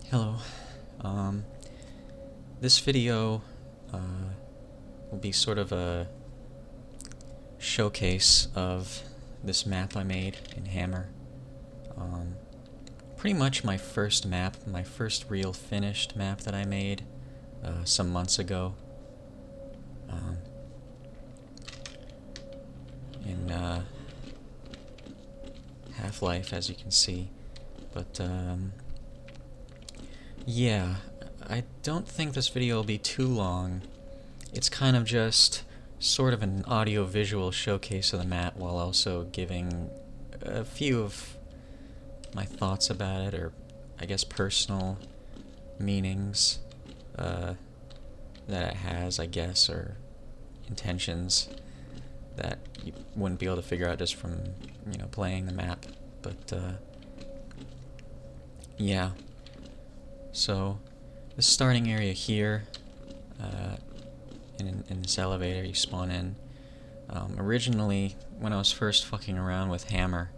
Hello. This video will be sort of a showcase of this map I made in Hammer. Pretty much my first map, my first real finished map that I made some months ago. In Half-Life, as you can see. But yeah, I don't think this video will be too long. It's kind of just sort of an audio-visual showcase of the map while also giving a few of my thoughts about it, or I guess personal meanings that it has, I guess, or intentions that you wouldn't be able to figure out just from, playing the map. But yeah. So, the starting area here, in this elevator you spawn in. Originally, when I was first fucking around with Hammer,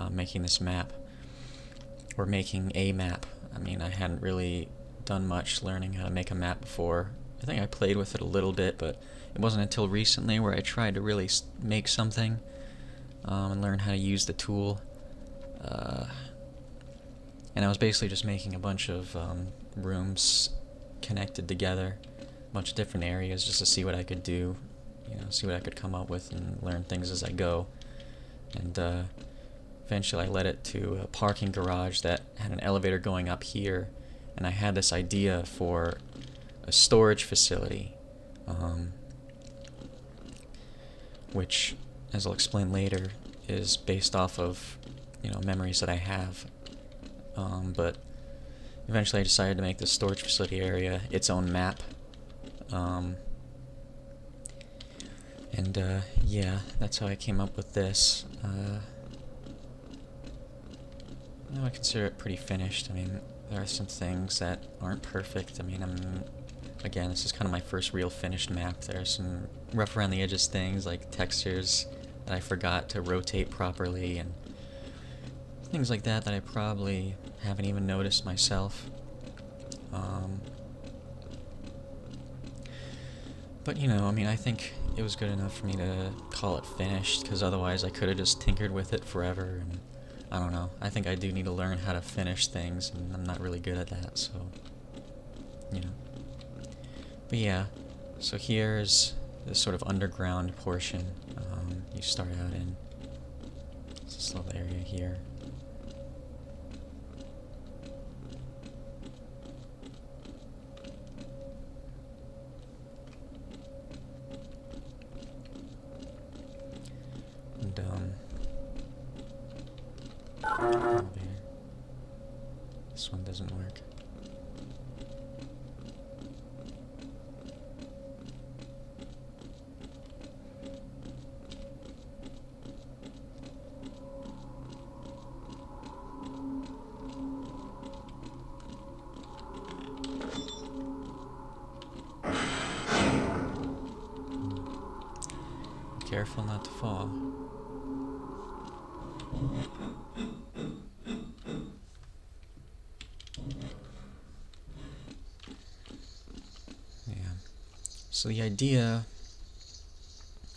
making this map, or making a map, I hadn't really done much learning how to make a map before. I think I played with it a little bit, but it wasn't until recently where I tried to really make something, and learn how to use the tool. And I was basically just making a bunch of rooms connected together, a bunch of different areas, just to see what I could do, see what I could come up with and learn things as I go. And eventually I led it to a parking garage that had an elevator going up here, and I had this idea for a storage facility, which, as I'll explain later, is based off of, memories that I have. But eventually I decided to make the storage facility area its own map. Yeah, that's how I came up with this. I consider it pretty finished. There are some things that aren't perfect. Again, this is kind of my first real finished map. There are some rough around the edges things, like textures that I forgot to rotate properly, and things like that I probably haven't even noticed myself. But I think it was good enough for me to call it finished, because otherwise I could have just tinkered with it forever, and I don't know. I think I do need to learn how to finish things, and I'm not really good at that, so, But yeah, so here's this sort of underground portion you start out in. It's this little area here. And elevator. This one doesn't work. Careful not to fall. Yeah. So the idea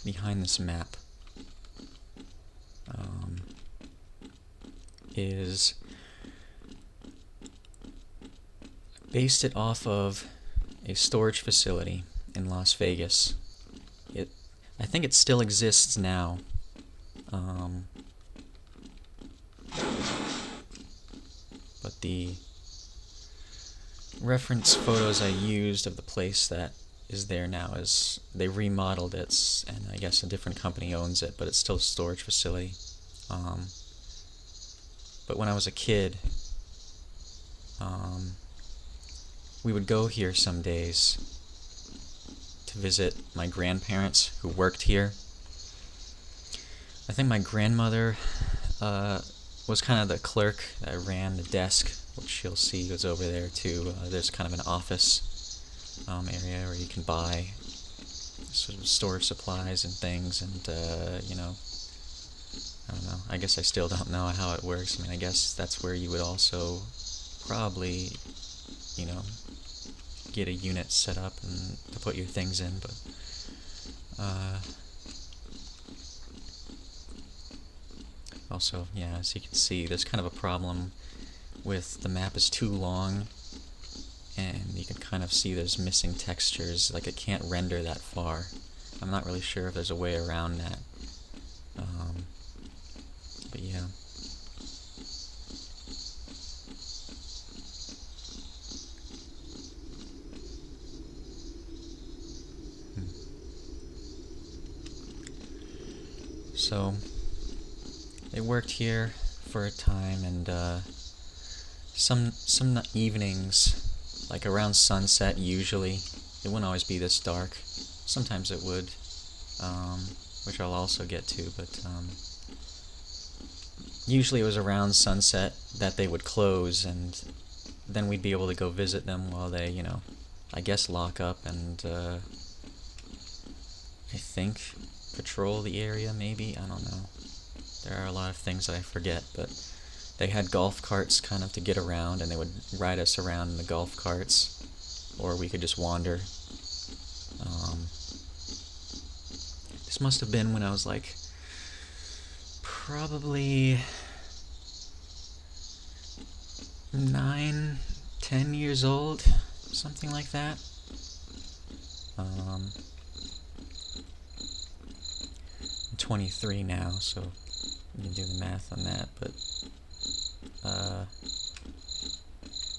behind this map is based it off of a storage facility in Las Vegas. I think it still exists now. But the reference photos I used of the place that is there now is they remodeled it, and I guess a different company owns it, but it's still a storage facility. But when I was a kid, we would go here some days to visit my grandparents who worked here. I think my grandmother was kind of the clerk that ran the desk, which you'll see goes over there too. There's kind of an office area where you can buy sort of store supplies and things, and I don't know. I guess I still don't know how it works. I guess that's where you would also probably you know, get a unit set up and to put your things in, but also, yeah, as you can see, there's kind of a problem with the map is too long, and you can kind of see there's missing textures, like it can't render that far. I'm not really sure if there's a way around that, but yeah. So, they worked here for a time, and some evenings, like around sunset usually, it wouldn't always be this dark. Sometimes it would, which I'll also get to, but usually it was around sunset that they would close, and then we'd be able to go visit them while they, you know, I guess lock up and, I think, patrol the area, maybe? I don't know. There are a lot of things that I forget, but they had golf carts kind of to get around, and they would ride us around in the golf carts, or we could just wander. This must have been when I was like probably 9, 10 years old, something like that. I'm 23 now, so you can do the math on that, but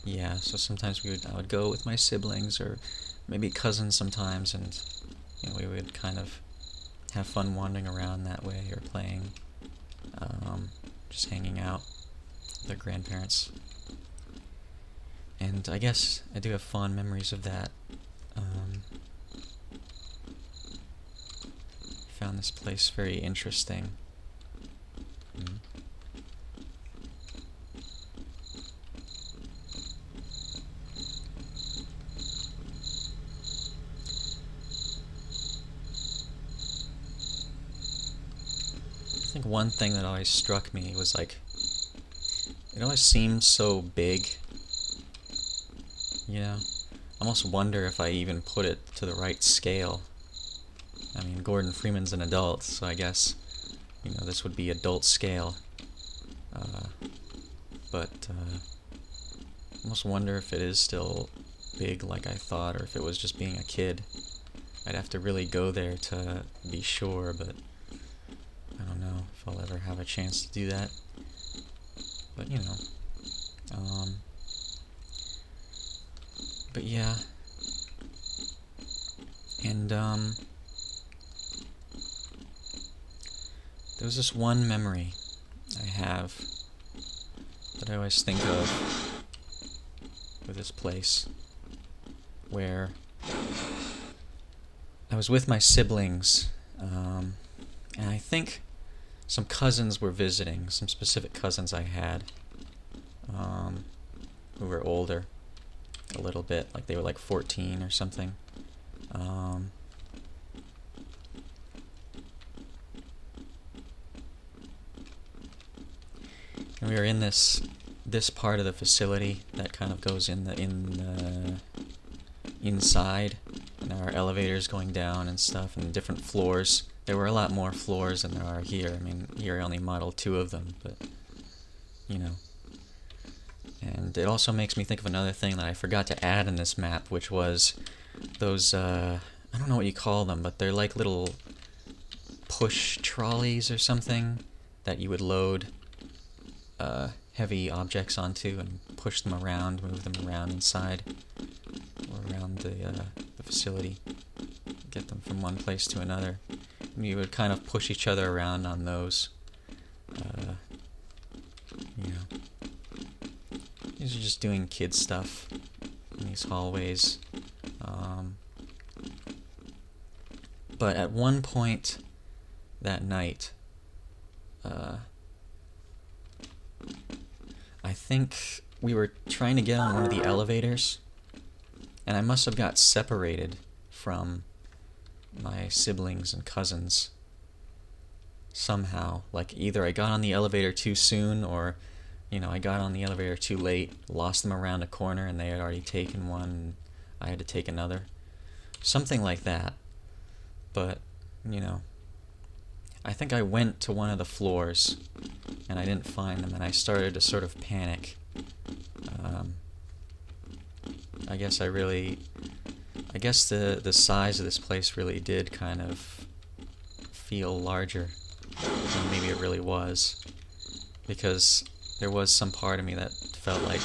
yeah, so sometimes I would go with my siblings, or maybe cousins sometimes, and you know, we would kind of have fun wandering around that way, or playing, just hanging out with their grandparents. And I guess I do have fond memories of that. Found this place very interesting. I think one thing that always struck me was like, it always seemed so big. You know, I almost wonder if I even put it to the right scale. I mean, Gordon Freeman's an adult, so I guess, you know, this would be adult scale. But I almost wonder if it is still big like I thought, or if it was just being a kid. I'd have to really go there to be sure, but I don't know if I'll ever have a chance to do that. But, you know. But yeah. And, there was this one memory I have that I always think of with this place, where I was with my siblings, and I think some cousins were visiting, some specific cousins I had, who were older a little bit, like they were like 14 or something. And we were in this part of the facility that kind of goes in the inside, and there are elevators going down and stuff, and different floors. There were a lot more floors than there are here. I mean, here I only modeled 2 of them, but, you know. And it also makes me think of another thing that I forgot to add in this map, which was those, I don't know what you call them, but they're like little push trolleys or something that you would load heavy objects onto and push them around, move them around inside or around the facility, get them from one place to another. And you would kind of push each other around on those. You know, these are just doing kid stuff in these hallways. But at one point that night, I think we were trying to get on one of the elevators, and I must have got separated from my siblings and cousins somehow. Like, either I got on the elevator too soon, or I got on the elevator too late, lost them around a corner, and they had already taken one, and I had to take another. Something like that. But, you know, I think I went to one of the floors, and I didn't find them, and I started to sort of panic. I guess the size of this place really did kind of feel larger than maybe it really was. Because there was some part of me that felt like,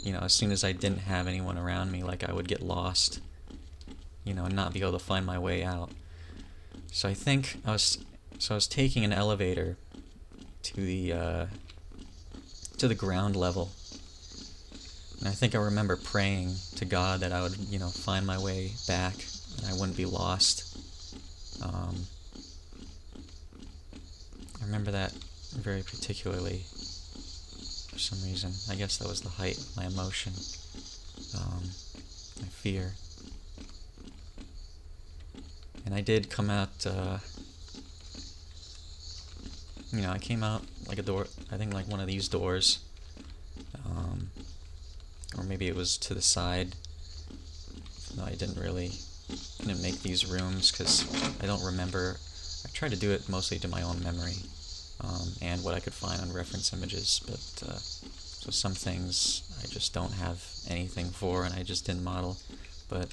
as soon as I didn't have anyone around me, like I would get lost, and not be able to find my way out. So I think I was taking an elevator to the ground level, and I think I remember praying to God that I would, find my way back and I wouldn't be lost. I remember that very particularly for some reason. I guess that was the height of my emotion, my fear. And I did come out, I came out like a door, I think like one of these doors, or maybe it was to the side. No, I didn't make these rooms because I don't remember. I tried to do it mostly to my own memory, and what I could find on reference images, but so some things I just don't have anything for, and I just didn't model. But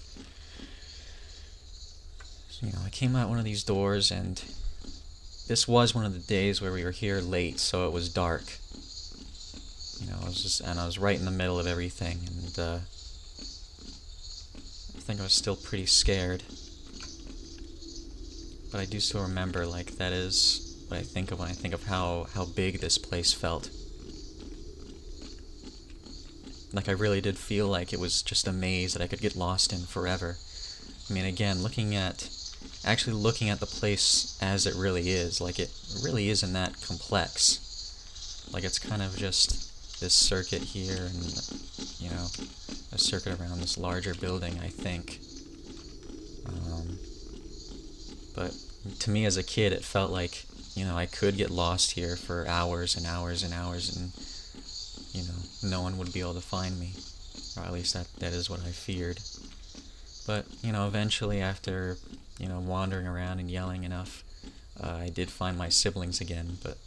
I came out one of these doors, and this was one of the days where we were here late, so it was dark. I was right in the middle of everything, and I think I was still pretty scared. But I do still remember, like, that is what I think of when I think of how big this place felt. Like, I really did feel like it was just a maze that I could get lost in forever. I mean, again, looking at the place as it really is, like, it really isn't that complex. Like, it's kind of just this circuit here and, a circuit around this larger building, I think. But to me as a kid, it felt like, I could get lost here for hours and hours and hours, and, no one would be able to find me. Or at least that is what I feared. But, eventually after, wandering around and yelling enough, I did find my siblings again, but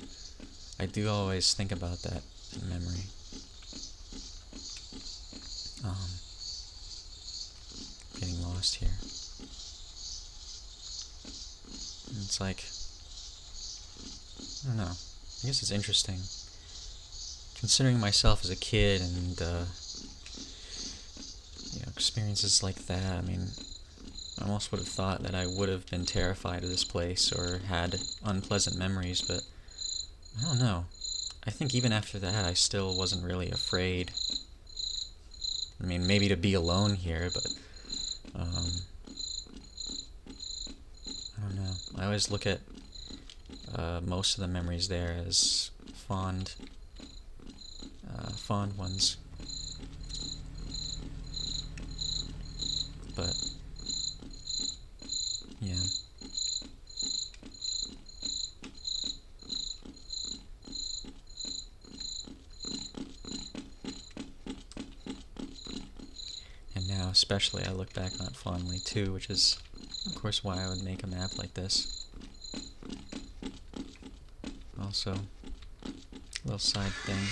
I do always think about that in memory. Getting lost here. And it's like, I don't know, I guess it's interesting. Considering myself as a kid and, experiences like that, I mean, I almost would have thought that I would have been terrified of this place or had unpleasant memories, but I don't know. I think even after that, I still wasn't really afraid. I mean, maybe to be alone here, but I don't know. I always look at most of the memories there as fond ones. But yeah. And now especially I look back on it fondly too, which is of course why I would make a map like this. Also, a little side thing.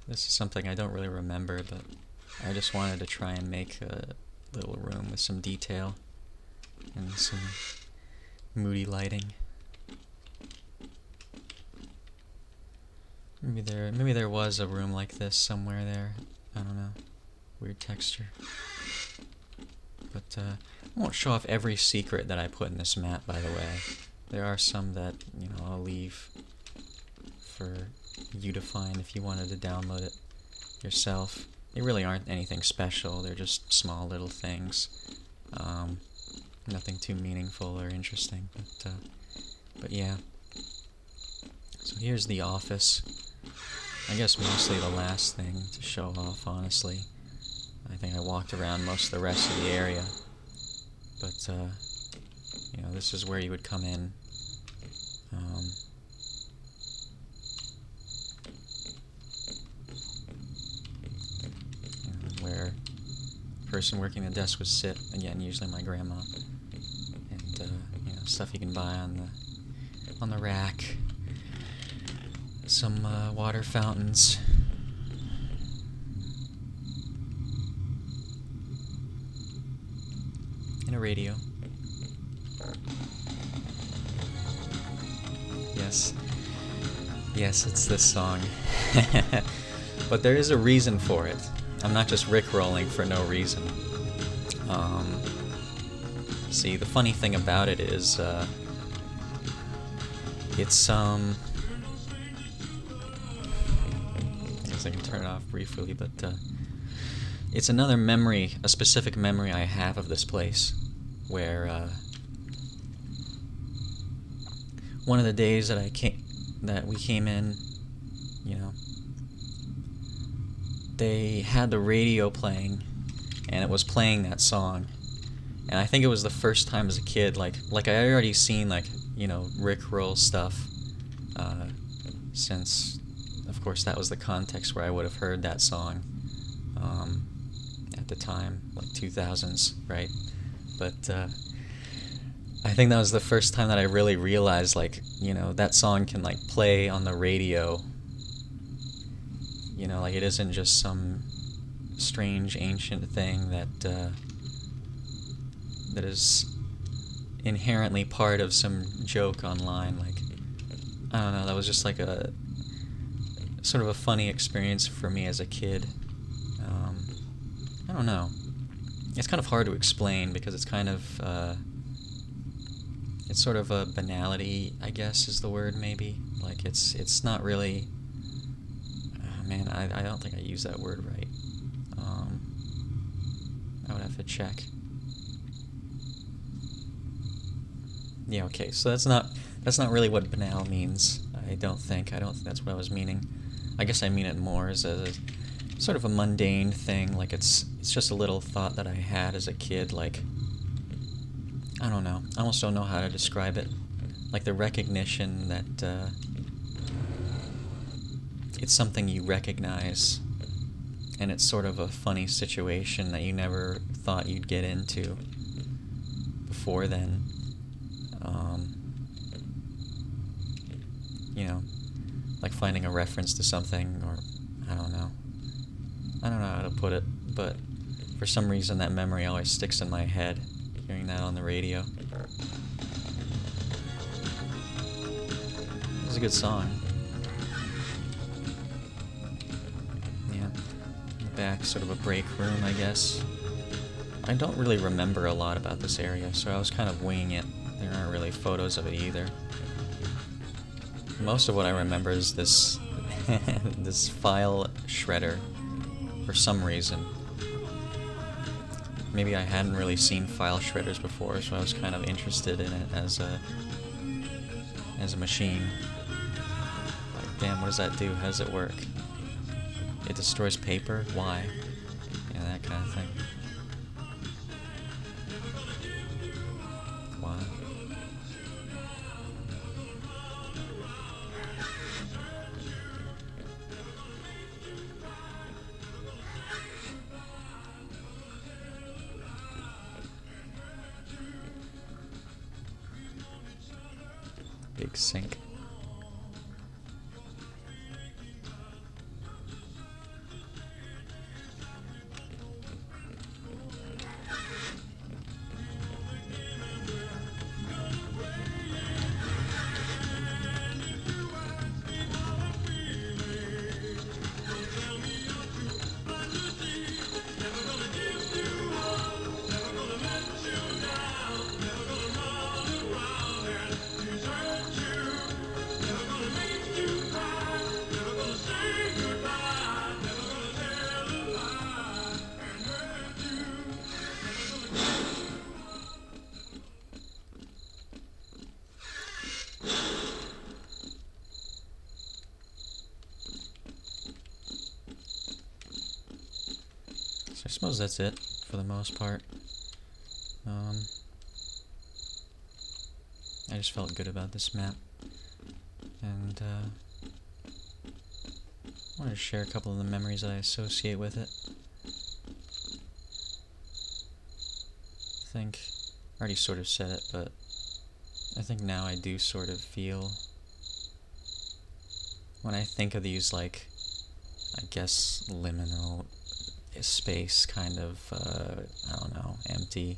This is something I don't really remember, but I just wanted to try and make a little room with some detail and some moody lighting. Maybe there was a room like this somewhere there. I don't know. Weird texture. But I won't show off every secret that I put in this map, by the way. There are some that, I'll leave for you to find if you wanted to download it yourself. They really aren't anything special, they're just small little things. Nothing too meaningful or interesting, but yeah. So here's the office. I guess mostly the last thing to show off, honestly. I think I walked around most of the rest of the area. But, this is where you would come in. person working the desk would sit. Again, usually my grandma. And stuff you can buy on the rack. Some water fountains. And a radio. Yes, it's this song. But there is a reason for it. I'm not just rickrolling for no reason. See, the funny thing about it is, it's, I guess I can turn it off briefly, but, it's another memory, a specific memory I have of this place, where, one of the days that we came in, they had the radio playing, and it was playing that song. And I think it was the first time as a kid, like I had already seen, Rickroll stuff, since, of course, that was the context where I would have heard that song, at the time, like 2000s, right? But, I think that was the first time that I really realized, that song can, play on the radio. It isn't just some strange ancient thing that is inherently part of some joke online. I don't know, that was just a sort of a funny experience for me as a kid. I don't know. It's kind of hard to explain because it's kind of, it's sort of a banality, I guess is the word, maybe. It's not really... man, I don't think I used that word right. I would have to check. Yeah, okay, so that's not really what banal means, I don't think that's what I was meaning. I guess I mean it more as a sort of a mundane thing, it's just a little thought that I had as a kid, I don't know, I almost don't know how to describe it. The recognition that, it's something you recognize, and it's sort of a funny situation that you never thought you'd get into before then. Finding a reference to something, or I don't know how to put it, but for some reason that memory always sticks in my head, hearing that on the radio. It was a good song. Yeah. In the back, sort of a break room, I guess. I don't really remember a lot about this area, so I was kind of winging it. There aren't really photos of it either. Most of what I remember is this this file shredder, for some reason. Maybe I hadn't really seen file shredders before, so I was kind of interested in it as a machine. Damn, what does that do? How does it work? It destroys paper? Why? Yeah, that kind of thing. Why? Big sink. I suppose that's it, for the most part. I just felt good about this map, and I wanted to share a couple of the memories that I associate with it. think, I already sort of said it, but I think now I do sort of feel, when I think of these, like, I guess liminal space kind of, I don't know, empty,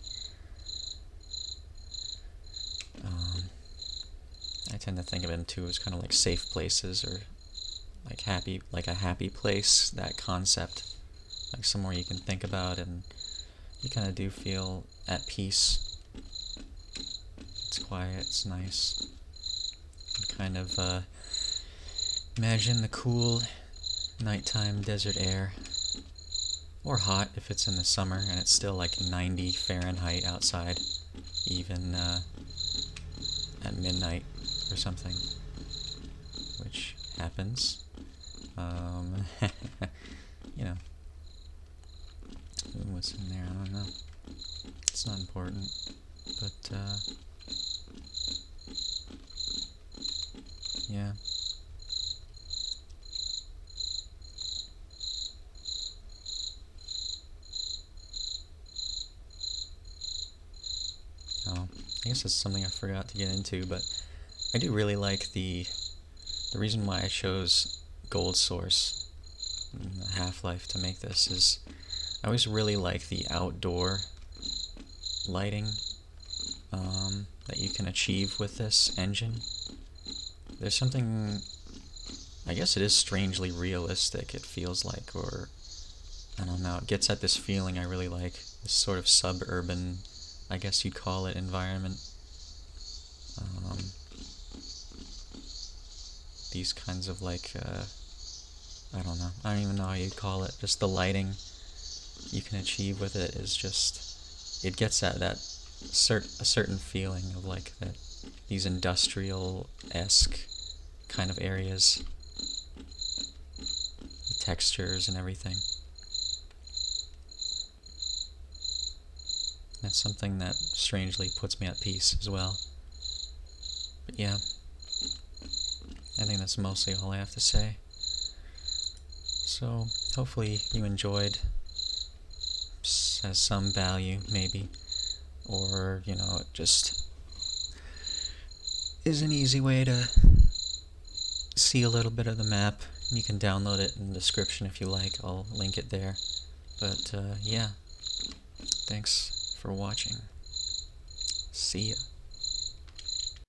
I tend to think of them too as kind of like safe places, or like a happy place, that concept, like somewhere you can think about and you kind of do feel at peace. It's quiet, it's nice. You kind of imagine the cool nighttime desert air, or hot if it's in the summer and it's still like 90 Fahrenheit outside, even at midnight or something, which happens. You know, what's in there, I don't know. It's not important, but yeah. Oh, I guess that's something I forgot to get into, but I do really like the reason why I chose Gold Source Half-Life to make this is I always really like the outdoor lighting that you can achieve with this engine. There's something, I guess it is strangely realistic, it feels like, or I don't know, it gets at this feeling I really like, this sort of suburban, I guess you'd call it, environment. These kinds of like, I don't know, I don't even know how you'd call it, just the lighting you can achieve with it is just, it gets at that a certain feeling of like that, these industrial-esque kind of areas, the textures and everything. That's something that strangely puts me at peace as well. But yeah, I think that's mostly all I have to say. So, hopefully you enjoyed, has some value, maybe, or, you know, it just is an easy way to see a little bit of the map. You can download it in the description if you like, I'll link it there. But, yeah, thanks for watching. See ya.